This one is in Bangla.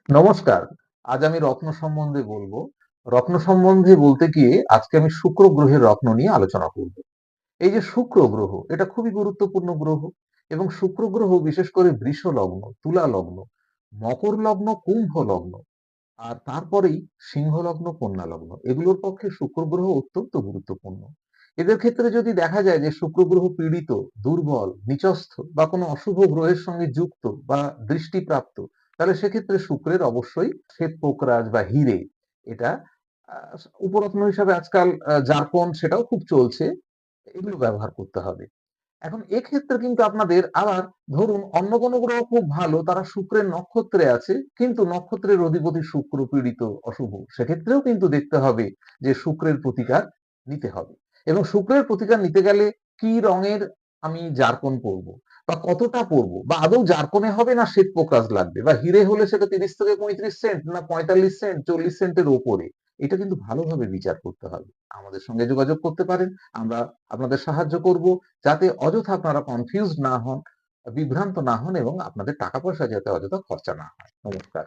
নমস্কার। আজ আমি রত্ন সম্বন্ধে বলবো। রত্ন সম্বন্ধে বলতে গিয়ে আজকে আমি শুক্র গ্রহের রত্ন নিয়ে আলোচনা করব। এই যে শুক্র গ্রহ, এটা খুবই গুরুত্বপূর্ণ গ্রহ এবং শুক্র গ্রহ বিশেষ করে বৃষ লগ্ন, তুলা লগ্ন, মকর লগ্ন, কুম্ভ লগ্ন আর তারপরেই সিংহ লগ্ন, কন্যা লগ্ন। এগুলোর পক্ষে শুক্র গ্রহ অত্যন্ত গুরুত্বপূর্ণ। এদের ক্ষেত্রে যদি দেখা যায় যে শুক্র গ্রহ পীড়িত, দুর্বল, নিচস্থ বা কোনো অশুভ গ্রহের সঙ্গে যুক্ত বা দৃষ্টিপ্রাপ্ত, তাহলে সেক্ষেত্রে শুক্রের অবশ্যই শ্বেত পোকরাজ বা হিরে, এটা উপরত্ন হিসাবে আজকাল জারকন সেটাও খুব চলছে, এগুলো ব্যবহার করতে হবে। এখন এক্ষেত্রে কিন্তু আপনাদের আবার ধরুন অন্য কোনো গ্রহ খুব ভালো, তারা শুক্রের নক্ষত্রে আছে, কিন্তু নক্ষত্রের অধিপতি শুক্র পীড়িত, অশুভ, সেক্ষেত্রেও কিন্তু দেখতে হবে যে শুক্রের প্রতিকার নিতে হবে। এবং শুক্রের প্রতিকার নিতে গেলে কি রঙের আমি জারকন পরবো বা কতটা পরবো বা আদৌ জারকনে হবে না শ্বেত পোকরাজ লাগবে বা হিরে হলে সেটা 30 থেকে 35 সেন্ট না 45 সেন্ট 40 সেন্টের ওপরে, এটা কিন্তু ভালোভাবে বিচার করতে হবে। আমাদের সঙ্গে যোগাযোগ করতে পারেন, আমরা আপনাদের সাহায্য করব, যাতে অযথা আপনারা কনফিউজড না হন, বিভ্রান্ত না হন এবং আপনাদের টাকা পয়সা যাতে অযথা খরচা না হয়। নমস্কার।